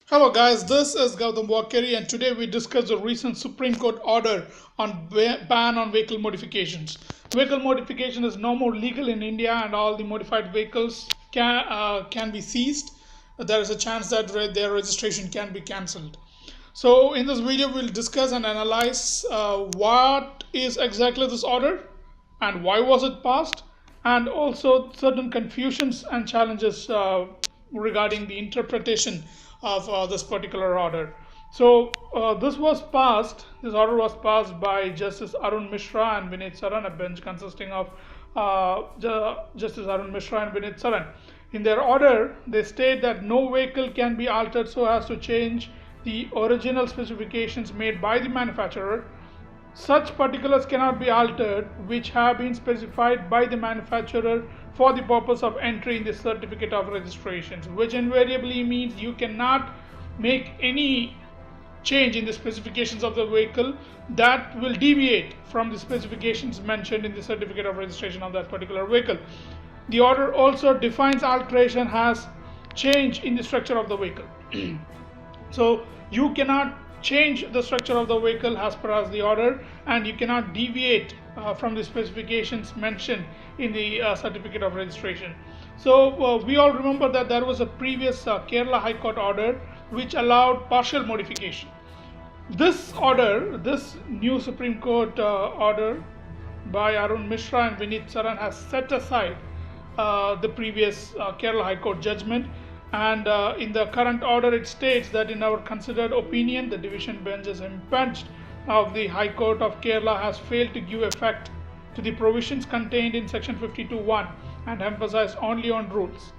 Hello guys, this is Gautam Vakeri and today we discuss the recent Supreme Court order on ban on vehicle modifications. Vehicle modification is no more legal in India and all the modified vehicles can be seized. There is a chance that their registration can be cancelled. So in this video we'll discuss and analyze what is exactly this order and why was it passed, and also certain confusions and challenges regarding the interpretation of this particular order. So this order was passed by Justice Arun Mishra and Vinit Saran, a bench consisting of Justice Arun Mishra and Vinit Saran. In their order, they state that no vehicle can be altered so as to change the original specifications made by the manufacturer. Such particulars cannot be altered which have been specified by the manufacturer for the purpose of entry in the certificate of registrations, which invariably means you cannot make any change in the specifications of the vehicle that will deviate from the specifications mentioned in the certificate of registration of that particular vehicle. The order also defines alteration as change in the structure of the vehicle. So you cannot change the structure of the vehicle as per as the order, and you cannot deviate from the specifications mentioned in the certificate of registration. So we all remember that there was a previous Kerala High Court order which allowed partial modification. This new Supreme Court order by Arun Mishra and Vinit Saran has set aside the previous Kerala High Court judgment, and in the current order it states that in our considered opinion the division bench is impinged of the High Court of Kerala has failed to give effect to the provisions contained in section 52(1) and emphasized only on rules.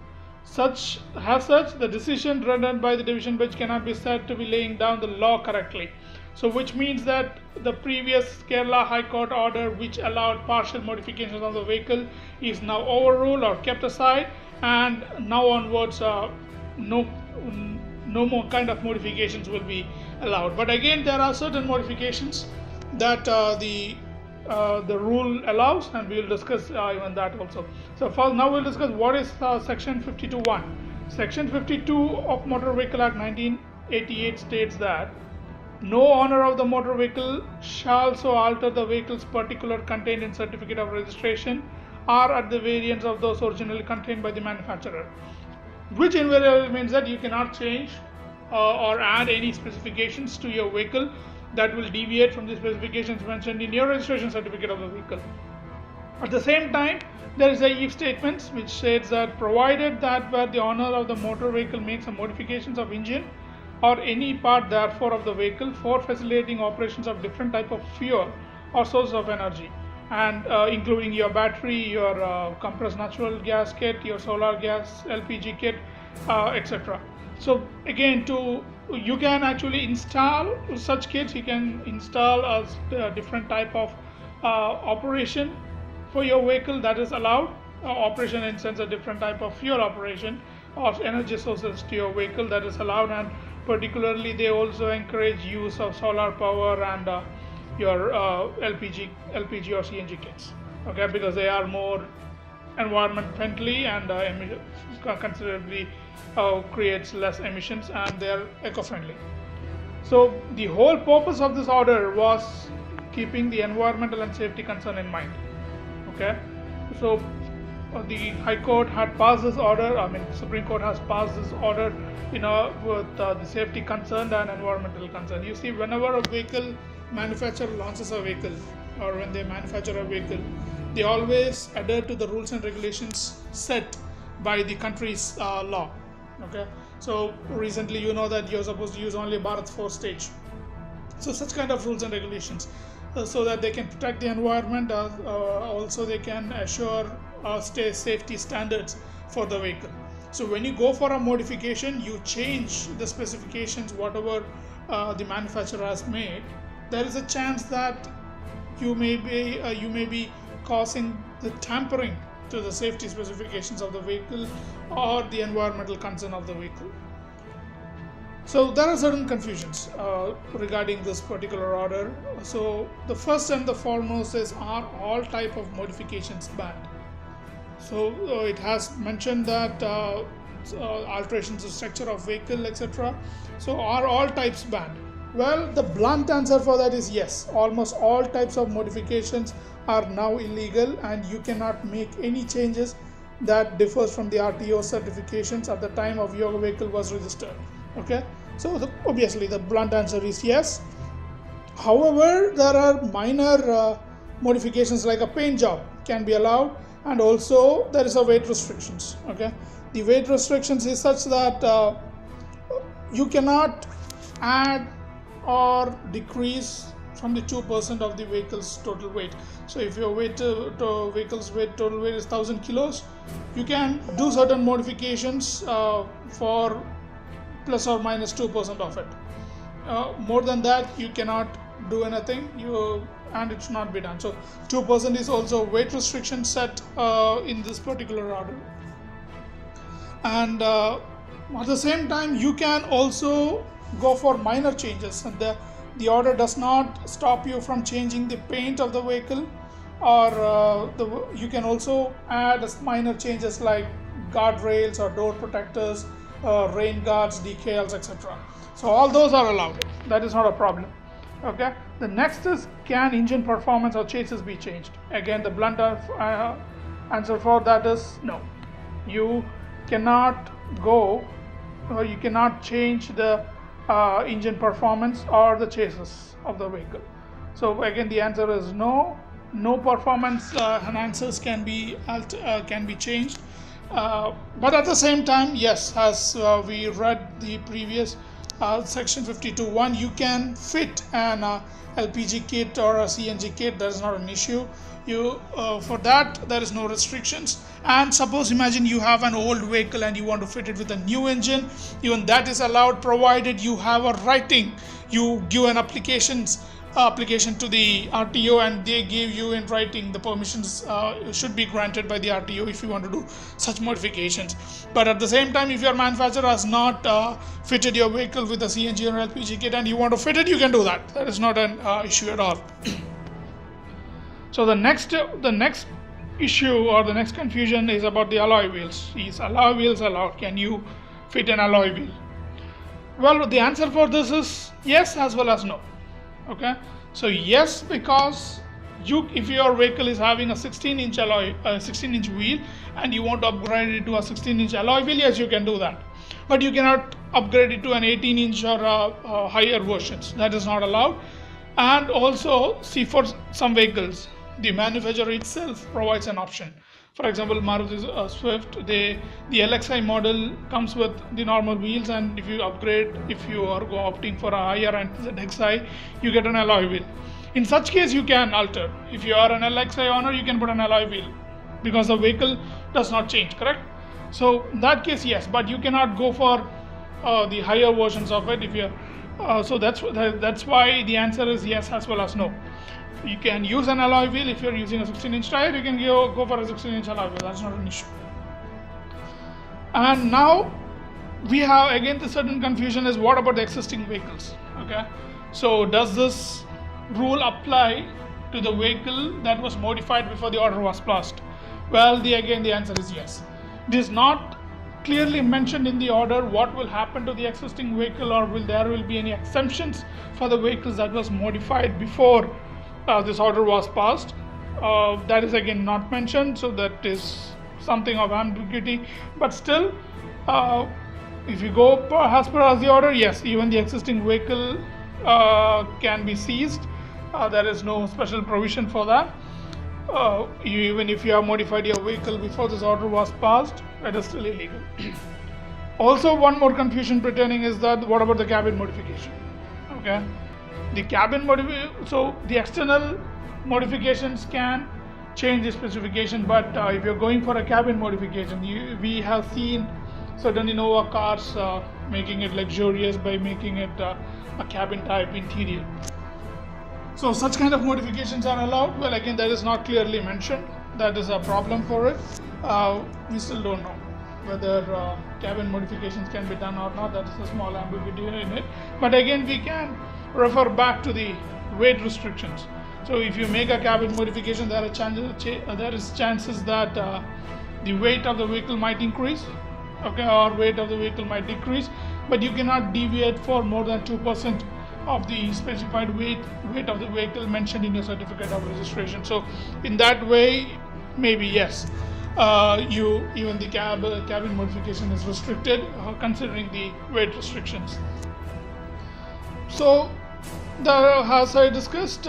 The decision rendered by the division bench cannot be said to be laying down the law correctly. So which means that the previous Kerala High Court order which allowed partial modifications of the vehicle is now overruled or kept aside, and now onwards no more kind of modifications will be allowed. But again, there are certain modifications that the rule allows, and we will discuss even that also. So first, now we'll discuss what is section 52(1). Section 52 of Motor Vehicle Act 1988 states that no owner of the motor vehicle shall so alter the vehicle's particular contained in certificate of registration or at the variants of those originally contained by the manufacturer, which invariably means that you cannot change or add any specifications to your vehicle that will deviate from the specifications mentioned in your registration certificate of the vehicle. At the same time, there is a if statement which states that provided that where the owner of the motor vehicle makes some modifications of engine or any part therefore of the vehicle for facilitating operations of different type of fuel or source of energy, and including your battery, your compressed natural gas kit, your solar gas LPG kit, etc. So again, you can actually install such kits. You can install a different type of operation for your vehicle that is allowed. Operation in sense a different type of fuel operation or energy sources to your vehicle that is allowed, and particularly they also encourage use of solar power and your LPG or CNG kits, okay, because they are more environment friendly and considerably creates less emissions and they are eco-friendly. So the whole purpose of this order was keeping the environmental and safety concern in mind, okay. So the High Court had passed this order, Supreme Court has passed this order, with the safety concern and environmental concern. You see, whenever a vehicle manufacturer launches a vehicle or when they manufacture a vehicle, they always adhere to the rules and regulations set by the country's law, okay. So recently you know that you're supposed to use only Bharat 4 stage. So such kind of rules and regulations so that they can protect the environment, also they can assure safety standards for the vehicle. So when you go for a modification, you change the specifications whatever the manufacturer has made. There is a chance that you may be causing the tampering to the safety specifications of the vehicle or the environmental concern of the vehicle. So there are certain confusions regarding this particular order. So the first and the foremost is, are all type of modifications banned? So it has mentioned that alterations to structure of vehicle, etc. So are all types banned? Well, the blunt answer for that is yes. Almost all types of modifications are now illegal, and you cannot make any changes that differs from the RTO certifications at the time of your vehicle was registered. Okay, so obviously the blunt answer is yes. However, there are minor modifications like a paint job can be allowed, and also there is a weight restrictions. Okay, the weight restrictions is such that you cannot add or decrease from the 2% of the vehicle's total weight. So if your vehicle's total weight is 1000 kilos, you can do certain modifications for plus or minus 2% of it. More than that, you cannot do anything, and it should not be done. So 2% is also weight restriction set in this particular order. And at the same time, you can also go for minor changes, and the order does not stop you from changing the paint of the vehicle, or you can also add minor changes like guardrails or door protectors, rain guards, decals, etc. So all those are allowed. That is not a problem. Okay. The next is, can engine performance or chassis be changed? Again, the blunt answer for that is no. You cannot go, or you cannot change the engine performance or the chassis of the vehicle. So again, the answer is no. No performance enhancers can be changed. But at the same time, yes, as we read the previous section 52.1, you can fit an LPG kit or a CNG kit. That is not an issue. For that there is no restrictions. And suppose, imagine you have an old vehicle and you want to fit it with a new engine, even that is allowed, provided you have a writing. You give an application to the RTO, and they give you in writing the permissions should be granted by the RTO if you want to do such modifications. But at the same time, if your manufacturer has not fitted your vehicle with a CNG or LPG kit and you want to fit it, you can do that. That is not an issue at all. So the next issue or the next confusion is about the alloy wheels. Is alloy wheels allowed? Can you fit an alloy wheel? Well, the answer for this is yes as well as no. Okay, so yes, because if your vehicle is having a 16-inch wheel and you want to upgrade it to a 16-inch alloy wheel, yes, you can do that. But you cannot upgrade it to an 18-inch or higher versions. That is not allowed. And also, see, for some vehicles, the manufacturer itself provides an option. For example, Maruti Swift, the LXI model comes with the normal wheels, and if you upgrade, if you are opting for a higher end ZXI, you get an alloy wheel. In such case, you can alter. If you are an LXI owner, you can put an alloy wheel because the vehicle does not change, correct? So in that case, yes, but you cannot go for the higher versions of it. If you so that's why the answer is yes as well as no. You can use an alloy wheel. If you're using a 16-inch tire, you can go for a 16-inch alloy wheel. That's not an issue. And now we have again the certain confusion is, what about the existing vehicles? Okay, so does this rule apply to the vehicle that was modified before the order was passed? Well, the answer is yes. It is not clearly mentioned in the order what will happen to the existing vehicle, or there will be any exemptions for the vehicles that was modified before this order was passed. That is again not mentioned, so that is something of ambiguity. But still, if you go as per the order, yes, even the existing vehicle can be seized. There is no special provision for that. Even if you have modified your vehicle before this order was passed, it is still illegal. Also, one more confusion pertaining is that what about the cabin modification? Okay, the cabin modification. So the external modifications can change the specification, but if you're going for a cabin modification, we have seen certain Innova cars making it luxurious by making it a cabin type interior. So such kind of modifications are allowed. Well, again, that is not clearly mentioned. That is a problem for it. We still don't know whether cabin modifications can be done or not. That is a small ambiguity in it. But again, we can refer back to the weight restrictions. So if you make a cabin modification, there is chances that the weight of the vehicle might increase. okay, or weight of the vehicle might decrease, but you cannot deviate for more than 2% of the specified weight of the vehicle mentioned in your certificate of registration. So in that way, maybe yes, even the cabin modification is restricted, considering the weight restrictions. So as I discussed,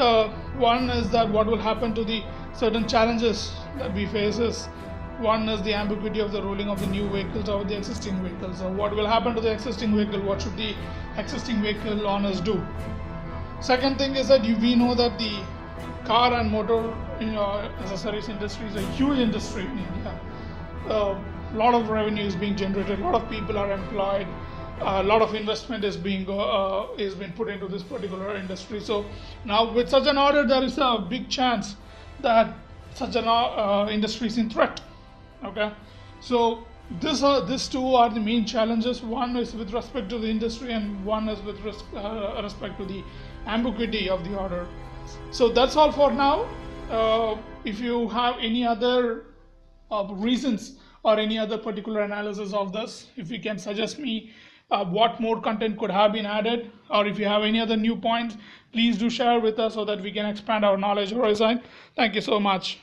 one is that what will happen to the certain challenges that we face is, one is the ambiguity of the ruling of the new vehicles over the existing vehicles. So what will happen to the existing vehicle? What should the existing vehicle owners do? Second thing is that we know that the car and motor accessories industry is a huge industry in India. A lot of revenue is being generated, a lot of people are employed, a lot of investment is being put into this particular industry. So now with such an order, there is a big chance that such an industry is in threat. Okay, so these two are the main challenges. One is with respect to the industry, and one is with respect to the ambiguity of the order. So that's all for now. If you have any other reasons or any other particular analysis of this, if you can suggest me what more content could have been added, or if you have any other new points, please do share with us so that we can expand our knowledge horizon. Thank you so much.